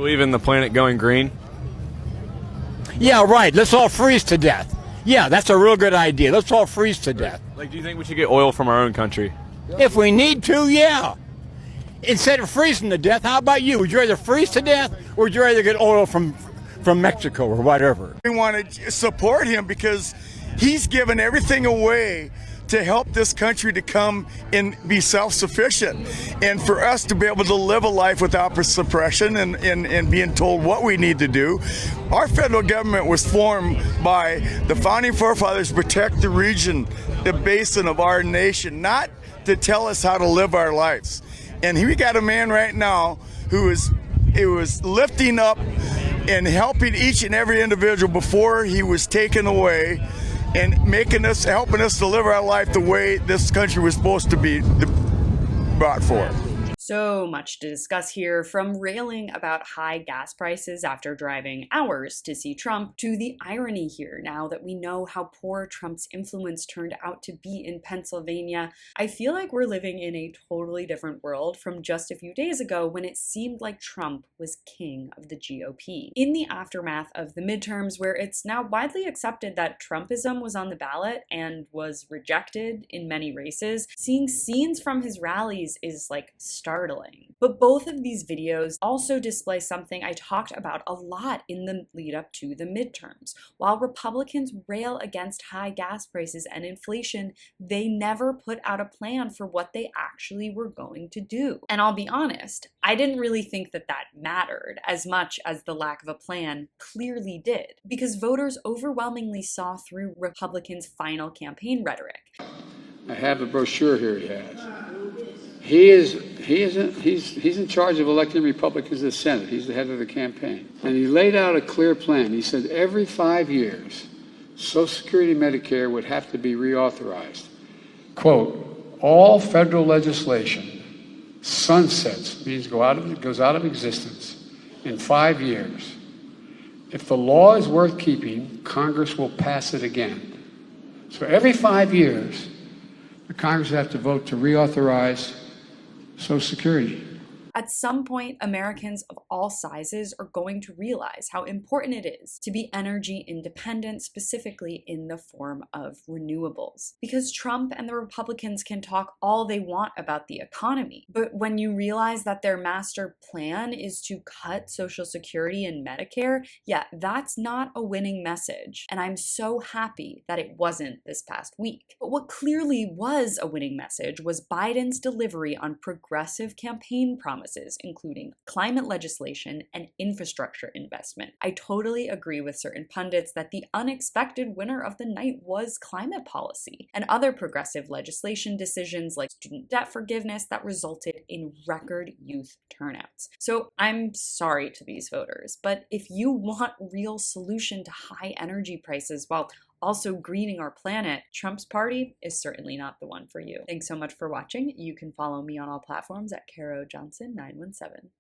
believe in the planet going green? Yeah, right. Let's all freeze to death. Yeah, that's a real good idea. Let's all freeze to death. Like, do you think we should get oil from our own country? If we need to, yeah. Instead of freezing to death, how about you? Would you rather freeze to death or would you rather get oil from Mexico or whatever? We want to support him because he's given everything away to help this country to come and be self-sufficient, and for us to be able to live a life without suppression and being told what we need to do. Our federal government was formed by the founding forefathers to protect the region, the basin of our nation, not to tell us how to live our lives. And we got a man right now who is lifting up and helping each and every individual before he was taken away, and helping us to live our life the way this country was supposed to be brought forth. So much to discuss here, from railing about high gas prices after driving hours to see Trump, to the irony here now that we know how poor Trump's influence turned out to be in Pennsylvania. I feel like we're living in a totally different world from just a few days ago when it seemed like Trump was king of the GOP. In the aftermath of the midterms, where it's now widely accepted that Trumpism was on the ballot and was rejected in many races, seeing scenes from his rallies is like startling. But both of these videos also display something I talked about a lot in the lead up to the midterms. While Republicans rail against high gas prices and inflation, they never put out a plan for what they actually were going to do. And I'll be honest, I didn't really think that that mattered as much as the lack of a plan clearly did, because voters overwhelmingly saw through Republicans' final campaign rhetoric. I have a brochure here he has. He's in charge of electing Republicans to the Senate. He's the head of the campaign. And he laid out a clear plan. He said every 5 years, Social Security and Medicare would have to be reauthorized. Quote, all federal legislation sunsets, means goes out of existence in 5 years. If the law is worth keeping, Congress will pass it again. So every 5 years, the Congress have to vote to reauthorize Social Security. At some point, Americans of all sizes are going to realize how important it is to be energy independent, specifically in the form of renewables. Because Trump and the Republicans can talk all they want about the economy, but when you realize that their master plan is to cut Social Security and Medicare, yeah, that's not a winning message. And I'm so happy that it wasn't this past week. But what clearly was a winning message was Biden's delivery on progressive campaign promises, including climate legislation and infrastructure investment. I totally agree with certain pundits that the unexpected winner of the night was climate policy and other progressive legislation decisions like student debt forgiveness that resulted in record youth turnouts. So I'm sorry to these voters, but if you want real solution to high energy prices while also greening our planet, Trump's party is certainly not the one for you. Thanks so much for watching. You can follow me on all platforms at Caro Johnson 917.